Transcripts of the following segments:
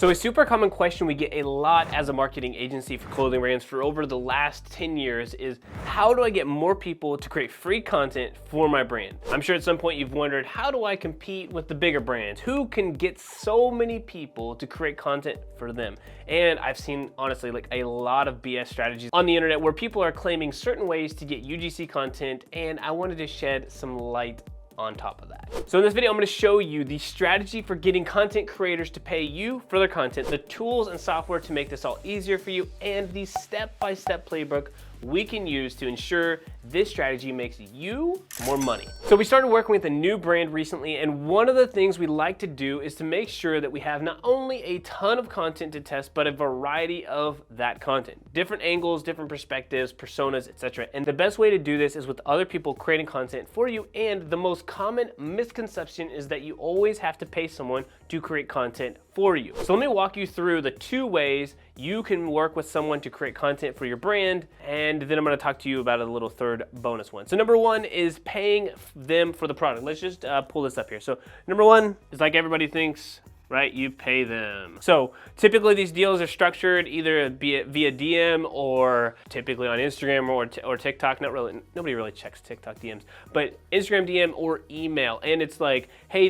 So a super common question we get a lot as a marketing agency for clothing brands for over the last 10 years is, how do I get more people to create free content for my brand? I'm sure at some point you've wondered, how do I compete with the bigger brands? Who can get so many people to create content for them? And I've seen, honestly, like a lot of BS strategies on the internet where people are claiming certain ways to get UGC content, and I wanted to shed some light on top of that. So in this video, I'm gonna show you the strategy for getting content creators to pay you for their content, the tools and software to make this all easier for you, and the step-by-step playbook we can use to ensure this strategy makes you more money. So we started working with a new brand recently, and one of the things we like to do is to make sure that we have not only a ton of content to test, but a variety of that content. Different angles, different perspectives, personas, etc. And the best way to do this is with other people creating content for you, and the most common misconception is that you always have to pay someone to create content for you. So let me walk you through the two ways you can work with someone to create content for your brand, and then I'm gonna talk to you about a little third bonus one. So number one is paying them for the product. Let's just pull this up here. So number one is like everybody thinks, right? You pay them. So typically these deals are structured either via DM or typically on Instagram or TikTok. Nobody really checks TikTok DMs, but Instagram DM or email. And it's like, hey,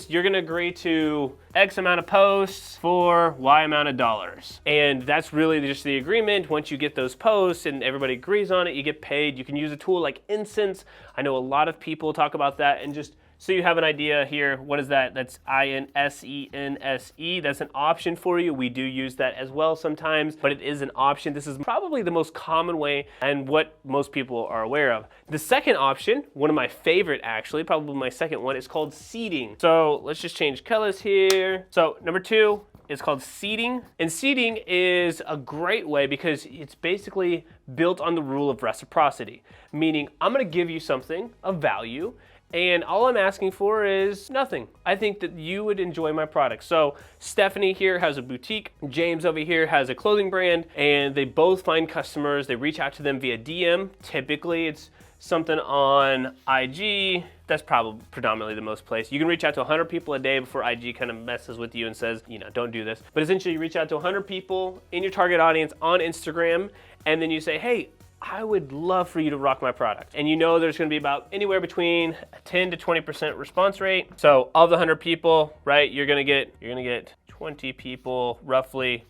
you're gonna agree to X amount of posts for Y amount of dollars. And that's really just the agreement. Once you get those posts and everybody agrees on it, you get paid. You can use a tool like Incense. I know a lot of people talk about that, and just so you have an idea here, what is that? That's INSENSE. That's an option for you. We do use that as well sometimes, but it is an option. This is probably the most common way and what most people are aware of. The second option, one of my favorite actually, probably my second one, is called seeding. So let's just change colors here. So number two is called seeding. And seeding is a great way because it's basically built on the rule of reciprocity, meaning I'm gonna give you something of value, and all I'm asking for is nothing. I think that you would enjoy my product. So Stephanie here has a boutique, James over here has a clothing brand, and they both find customers. They reach out to them via DM. Typically it's something on IG. That's probably predominantly the most place. You can reach out to 100 people a day before IG kind of messes with you and says, don't do this. But essentially you reach out to 100 people in your target audience on Instagram, and then you say, hey, I would love for you to rock my product. And there's gonna be about anywhere between a 10 to 20% response rate. So of the 100 people, right, you're gonna get 20 people roughly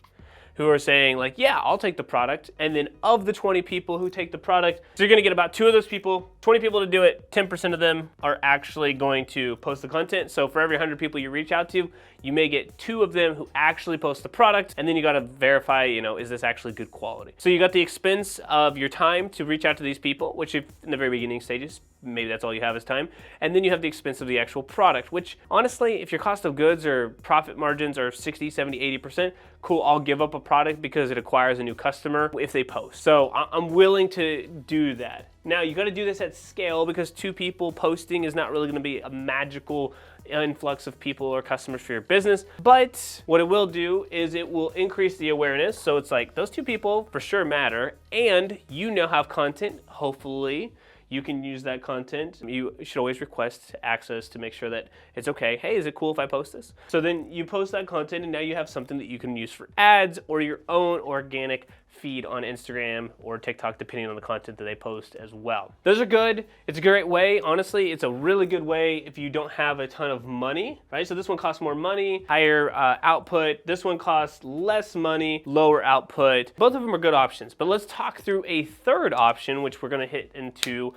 who are saying like, yeah, I'll take the product. And then of the 20 people who take the product, so you're gonna get about 2 of those people, 20 people to do it, 10% of them are actually going to post the content. So for every 100 people you reach out to, you may get 2 of them who actually post the product, and then you gotta verify, is this actually good quality? So you got the expense of your time to reach out to these people, which if in the very beginning stages, maybe that's all you have is time. And then you have the expense of the actual product, which honestly, if your cost of goods or profit margins are 60, 70, 80%, cool, I'll give up a product because it acquires a new customer if they post. So I'm willing to do that. Now you gotta do this at scale because 2 people posting is not really gonna be a magical influx of people or customers for your business. But what it will do is it will increase the awareness. So it's like those 2 people for sure matter, and have content, hopefully. You can use that content. You should always request access to make sure that it's okay. Hey, is it cool if I post this? So then you post that content, and now you have something that you can use for ads or your own organic feed on Instagram or TikTok, depending on the content that they post as well. Those are good. It's a great way. Honestly, it's a really good way if you don't have a ton of money, right? So this one costs more money, higher output. This one costs less money, lower output. Both of them are good options, but let's talk through a third option, which we're gonna hit into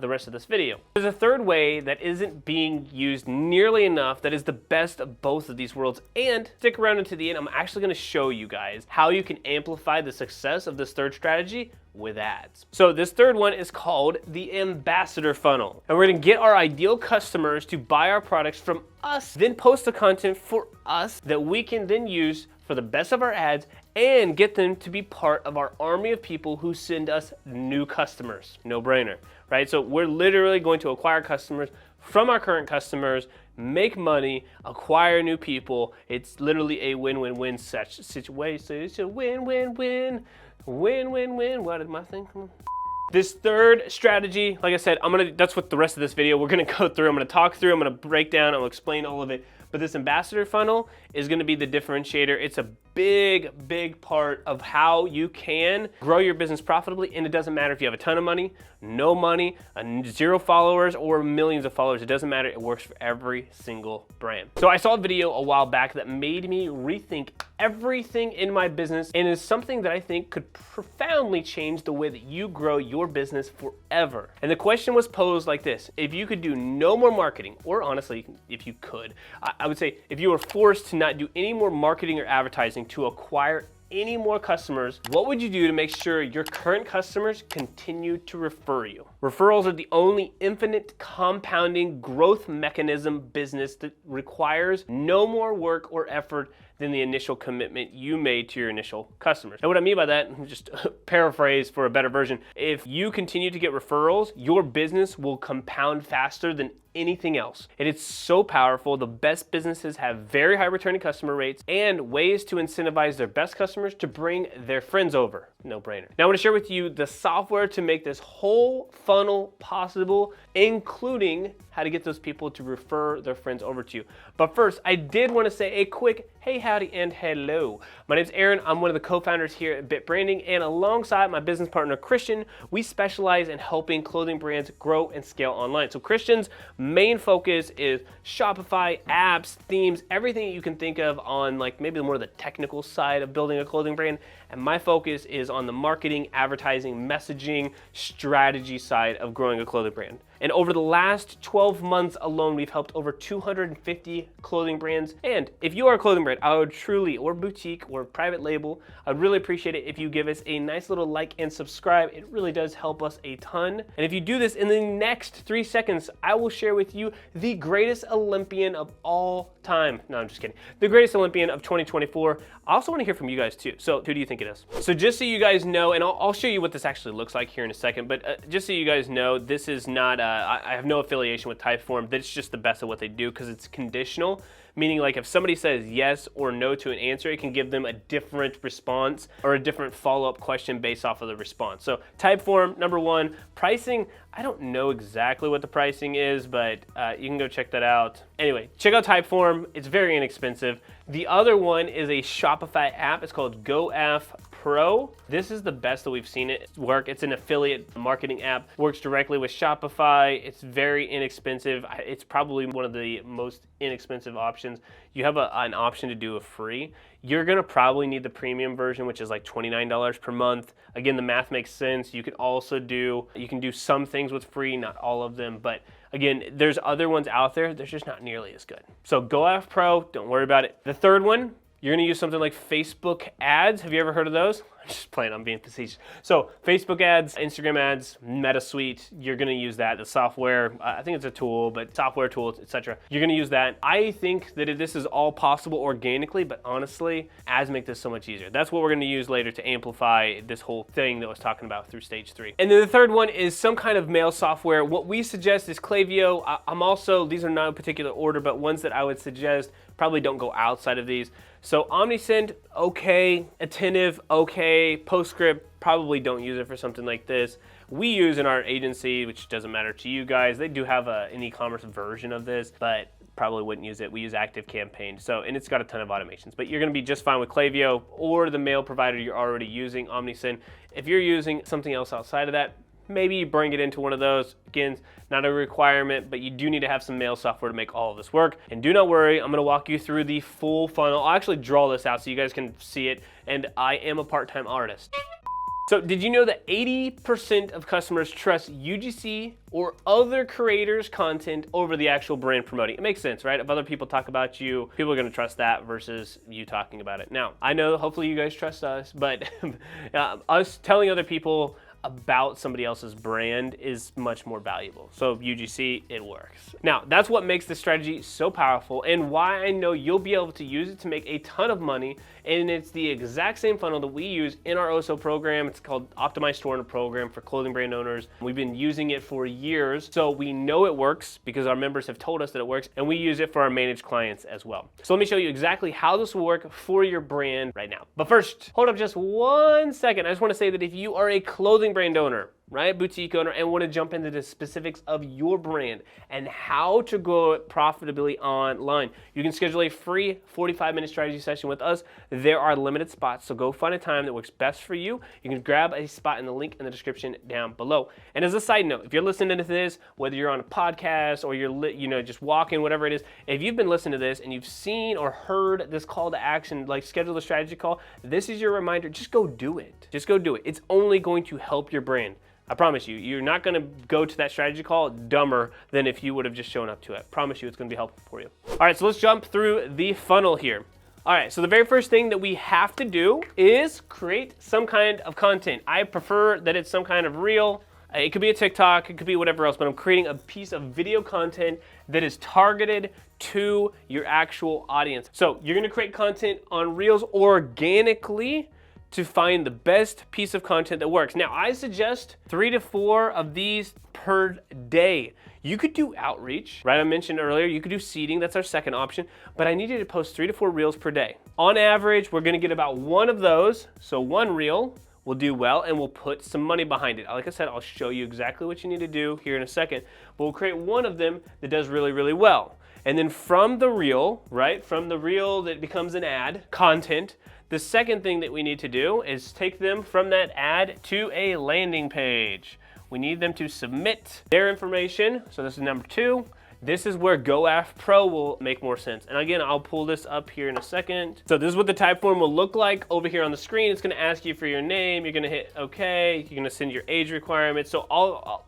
the rest of this video. There's a third way that isn't being used nearly enough that is the best of both of these worlds, and stick around until the end. I'm actually gonna show you guys how you can amplify the success of this third strategy with ads. So this third one is called the ambassador funnel. And we're gonna get our ideal customers to buy our products from us, then post the content for us that we can then use for the best of our ads and get them to be part of our army of people who send us new customers. No brainer, right? So we're literally going to acquire customers from our current customers, make money, acquire new people. It's literally a win-win-win situation. It's a win-win-win, win-win-win. What did my thing come on? This third strategy, like I said, that's what the rest of this video we're gonna go through. I'm gonna talk through, I'm gonna break down, I'm gonna explain all of it. But this ambassador funnel is gonna be the differentiator. It's a big part of how you can grow your business profitably, and it doesn't matter if you have a ton of money, no money, 0 followers, or millions of followers. It doesn't matter. It works for every single brand. So I saw a video a while back that made me rethink everything in my business, and is something that I think could profoundly change the way that you grow your business forever. And the question was posed like this: if you could do no more marketing, or honestly, if you could, I would say if you were forced to not do any more marketing or advertising to acquire any more customers, what would you do to make sure your current customers continue to refer you? Referrals are the only infinite compounding growth mechanism business that requires no more work or effort than the initial commitment you made to your initial customers. And what I mean by that, just paraphrase for a better version, if you continue to get referrals, your business will compound faster than anything else. And it's so powerful. The best businesses have very high returning customer rates and ways to incentivize their best customers to bring their friends over. No brainer. Now I want to share with you the software to make this whole funnel possible, including how to get those people to refer their friends over to you. But first, I did want to say a quick hey, howdy, and hello. My name's Aaron. I'm one of the co-founders here at Bit Branding, and alongside my business partner, Christian, we specialize in helping clothing brands grow and scale online. So Christian's main focus is Shopify, apps, themes, everything you can think of on like maybe more of the technical side of building a clothing brand. And my focus is on the marketing, advertising, messaging, strategy side of growing a clothing brand. And over the last 12 months alone, we've helped over 250 clothing brands. And if you are a clothing brand, I would truly, or boutique, or private label, I'd really appreciate it if you give us a nice little like and subscribe. It really does help us a ton. And if you do this in the next 3 seconds, I will share with you the greatest Olympian of all time. No, I'm just kidding. The greatest Olympian of 2024. I also want to hear from you guys too. So who do you think it is? So just so you guys know, and I'll show you what this actually looks like here in a second, but just so you guys know, this is not, I have no affiliation with Typeform. That's just the best of what they do because it's conditional, meaning like if somebody says yes or no to an answer, it can give them a different response or a different follow-up question based off of the response. So Typeform, number one. Pricing, I don't know exactly what the pricing is, but you can go check that out. Anyway, check out Typeform. It's very inexpensive. The other one is a Shopify app. It's called GoAffPro. This is the best that we've seen it work. It's an affiliate marketing app. Works directly with Shopify. It's very inexpensive. It's probably one of the most inexpensive options. You have an option to do a free. You're gonna probably need the premium version, which is like $29 per month. Again, the math makes sense. You can do some things with free, not all of them, but again, there's other ones out there. They're just not nearly as good. So GoAffPro, don't worry about it. The third one, you're gonna use something like Facebook ads. Have you ever heard of those? I'm just playing, I'm being facetious. So Facebook ads, Instagram ads, Meta Suite, you're gonna use that. The software, I think it's a tool, but software tools, etc. You're gonna use that. I think that this is all possible organically, but honestly, ads make this so much easier. That's what we're gonna use later to amplify this whole thing that I was talking about through stage 3. And then the third one is some kind of mail software. What we suggest is Klaviyo. These are not in particular order, but ones that I would suggest, probably don't go outside of these. So OmniSend, okay. Attentive, okay. Postscript, probably don't use it for something like this. We use in our agency, which doesn't matter to you guys, they do have an e-commerce version of this, but probably wouldn't use it. We use ActiveCampaign, and it's got a ton of automations, but you're gonna be just fine with Klaviyo or the mail provider you're already using, OmniSend. If you're using something else outside of that, maybe you bring it into one of those. Again, not a requirement, but you do need to have some mail software to make all of this work. And do not worry, I'm gonna walk you through the full funnel. I'll actually draw this out so you guys can see it, and I am a part-time artist. So did you know that 80% of customers trust UGC or other creators' content over the actual brand promoting? It makes sense, right? If other people talk about you, people are gonna trust that versus you talking about it. Now, I know hopefully you guys trust us, but us telling other people about somebody else's brand is much more valuable. So UGC, it works. Now, that's what makes this strategy so powerful and why I know you'll be able to use it to make a ton of money. And it's the exact same funnel that we use in our OSO program. It's called Optimized Store and Program for clothing brand owners. We've been using it for years, so we know it works because our members have told us that it works, and we use it for our managed clients as well. So let me show you exactly how this will work for your brand right now. But first, hold up just 1 second. I just want to say that if you are a clothing brand owner, right? Boutique owner, and want to jump into the specifics of your brand and how to grow it profitably online. You can schedule a free 45-minute strategy session with us. There are limited spots, so go find a time that works best for you. You can grab a spot in the link in the description down below. And as a side note, if you're listening to this, whether you're on a podcast or you're just walking, whatever it is, if you've been listening to this and you've seen or heard this call to action, like schedule a strategy call, this is your reminder. Just go do it. Just go do it. It's only going to help your brand. I promise you, you're not gonna go to that strategy call dumber than if you would have just shown up to it. I promise you it's gonna be helpful for you. All right, so let's jump through the funnel here. All right, so the very first thing that we have to do is create some kind of content. I prefer that it's some kind of reel. It could be a TikTok, it could be whatever else, but I'm creating a piece of video content that is targeted to your actual audience. So you're gonna create content on Reels organically to find the best piece of content that works. Now, I suggest 3 to 4 of these per day. You could do outreach, right? I mentioned earlier, you could do seeding, that's our second option, but I need you to post 3 to 4 reels per day. On average, we're gonna get about 1 of those, so 1 reel will do well, and we'll put some money behind it. Like I said, I'll show you exactly what you need to do here in a second, but we'll create 1 of them that does really, really well. And then from the reel, right, from the reel that becomes an ad, content, the second thing that we need to do is take them from that ad to a landing page. We need them to submit their information. So this is number 2. This is where GoAffPro will make more sense. And again, I'll pull this up here in a second. So this is what the Typeform will look like over here on the screen. It's gonna ask you for your name. You're gonna hit okay. You're gonna send your age requirements. So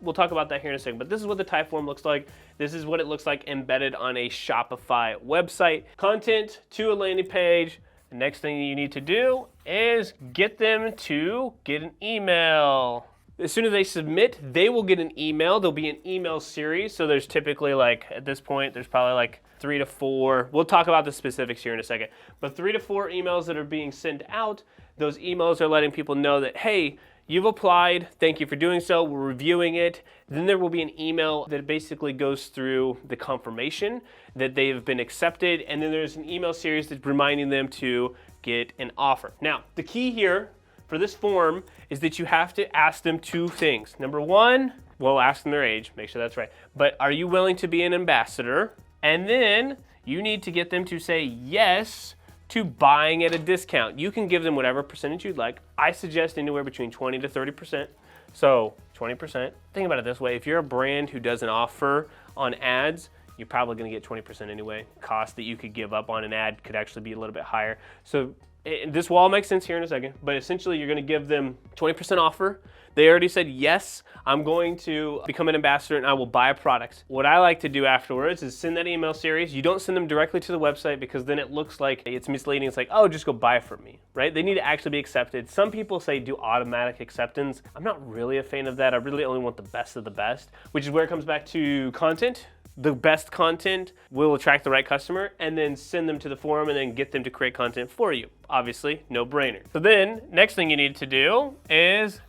we'll talk about that here in a second. But this is what the Typeform looks like. This is what it looks like embedded on a Shopify website. Content to a landing page. The next thing you need to do is get them to get an email. As soon as they submit, they will get an email. There'll be an email series. So there's typically at this point, there's probably 3 to 4. We'll talk about the specifics here in a second. But 3 to 4 emails that are being sent out. Those emails are letting people know that, hey, you've applied, thank you for doing so, we're reviewing it. Then there will be an email that basically goes through the confirmation that they've been accepted, and then there's an email series that's reminding them to get an offer. Now, the key here for this form is that you have to ask them 2 things. Number 1, well, ask them their age, make sure that's right. But are you willing to be an ambassador? And then you need to get them to say yes to buying at a discount. You can give them whatever percentage you'd like. I suggest anywhere between 20 to 30%. So 20%. Think about it this way. If you're a brand who does an offer on ads, you're probably gonna get 20% anyway. Cost that you could give up on an ad could actually be a little bit higher. So this will all make sense here in a second, but essentially you're gonna give them 20% offer. They already said, yes, I'm going to become an ambassador and I will buy products. What I like to do afterwards is send that email series. You don't send them directly to the website because then it looks like it's misleading. It's like, oh, just go buy from me, right? They need to actually be accepted. Some people say do automatic acceptance. I'm not really a fan of that. I really only want the best of the best, which is where it comes back to content. The best content will attract the right customer, and then send them to the forum and then get them to create content for you. Obviously, no brainer. So then next thing you need to do is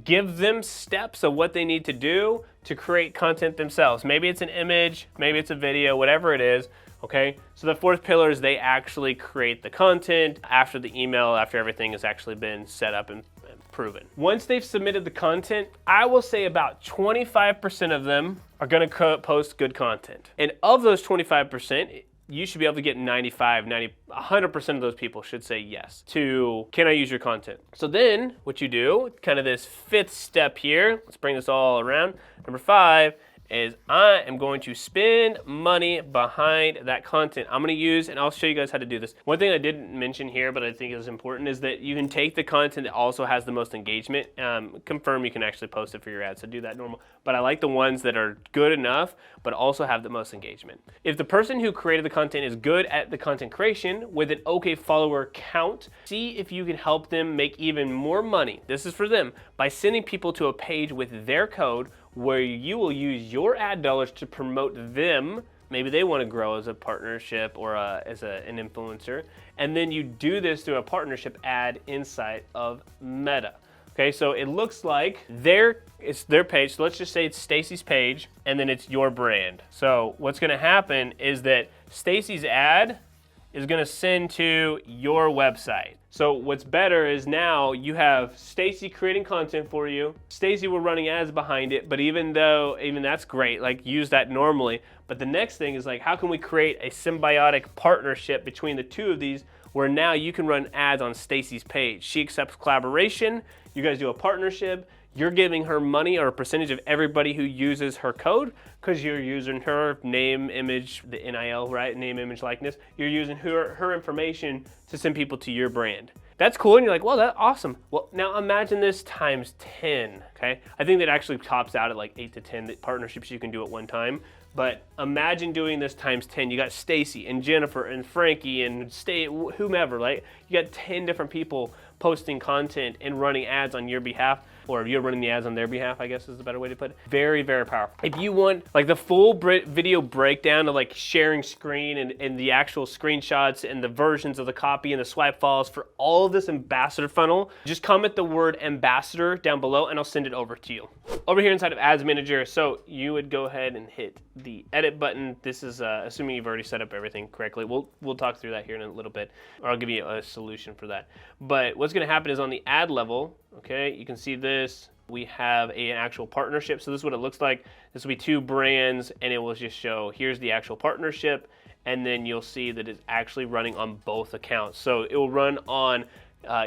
give them steps of what they need to do to create content themselves. Maybe it's an image, maybe it's a video, whatever it is, okay? So the 4th pillar is they actually create the content after the email, after everything has actually been set up and proven. Once they've submitted the content, I will say about 25% of them are gonna post good content. And of those 25%, you should be able to get 100% of those people should say yes to, can I use your content? So then what you do, kind of this 5th step here, let's bring this all around. Number 5 is I am going to spend money behind that content. I'm gonna use, and I'll show you guys how to do this. One thing I didn't mention here, but I think is important, is that you can take the content that also has the most engagement, confirm you can actually post it for your ad, so do that normal. But I like the ones that are good enough, but also have the most engagement. If the person who created the content is good at the content creation with an okay follower count, see if you can help them make even more money. This is for them, by sending people to a page with their code where you will use your ad dollars to promote them. Maybe they want to grow as a partnership or as an influencer. And then you do this through a partnership ad inside of Meta. Okay, so it looks like it's their page. So let's just say it's Stacy's page and then it's your brand. So what's gonna happen is that Stacy's ad is gonna send to your website. So what's better is now you have Stacy creating content for you. Stacy will running ads behind it, but even that's great, like use that normally. But the next thing is like, how can we create a symbiotic partnership between the two of these where now you can run ads on Stacy's page. She accepts collaboration, you guys do a partnership, you're giving her money or a percentage of everybody who uses her code because you're using her name, image, the NIL, right? Name, image, likeness. You're using her information to send people to your brand. That's cool, and you're like, well, that's awesome. Well, now imagine this times 10, okay? I think that actually tops out at like 8 to 10 partnerships you can do at one time. But imagine doing this times 10. You got Stacy and Jennifer and Frankie and whomever, right? You got 10 different people posting content and running ads on your behalf, or you're running the ads on their behalf, I guess is the better way to put it. Very, very powerful. If you want like the full video breakdown of like sharing screen and the actual screenshots and the versions of the copy and the swipe files for all of this ambassador funnel, just comment the word ambassador down below and I'll send it over to you. Over here inside of Ads Manager, so you would go ahead and hit the edit button. This is assuming you've already set up everything correctly. We'll talk through that here in a little bit, or I'll give you a solution for that. But what's gonna happen is on the ad level, okay, you can see this, we have an actual partnership. So this is what it looks like. This will be two brands and it will just show, here's the actual partnership, and then you'll see that it's actually running on both accounts. So it will run on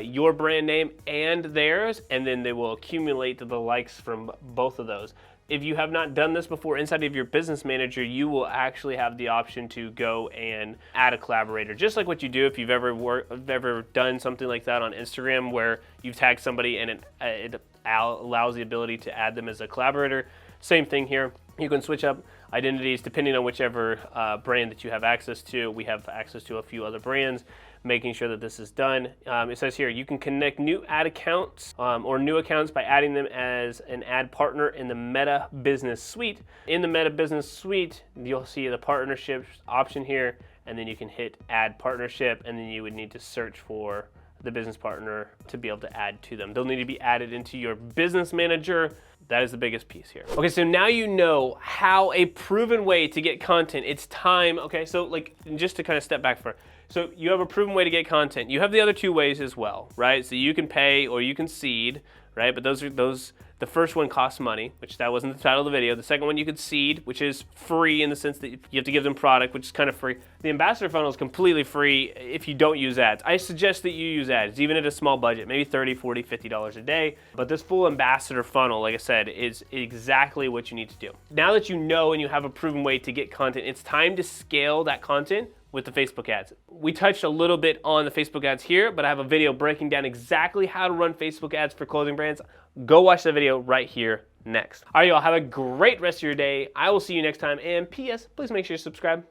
your brand name and theirs, and then they will accumulate the likes from both of those. If you have not done this before inside of your business manager, you will actually have the option to go and add a collaborator. Just like what you do if you've ever done something like that on Instagram where you've tagged somebody and it allows the ability to add them as a collaborator. Same thing here. You can switch up identities depending on whichever brand that you have access to. We have access to a few other brands, making sure that this is done. It says here, you can connect new ad accounts or new accounts by adding them as an ad partner in the Meta Business Suite. In the Meta Business Suite, you'll see the partnerships option here, and then you can hit add partnership, and then you would need to search for the business partner to be able to add to them. They'll need to be added into your business manager. That is the biggest piece here. Okay, so now you know how a proven way to get content. It's time, okay, so like just to kind of step back for, so you have a proven way to get content. You have the other two ways as well, right? So you can pay or you can seed, right? But the first one costs money, which that wasn't the title of the video. The second one you could seed, which is free in the sense that you have to give them product, which is kind of free. The ambassador funnel is completely free if you don't use ads. I suggest that you use ads, even at a small budget, maybe $30, $40, $50 a day. But this full ambassador funnel, like I said, is exactly what you need to do. Now that you know and you have a proven way to get content, it's time to scale that content with the Facebook ads. We touched a little bit on the Facebook ads here, but I have a video breaking down exactly how to run Facebook ads for clothing brands. Go watch the video right here next. All right, y'all, have a great rest of your day. I will see you next time, and P.S., please make sure you subscribe.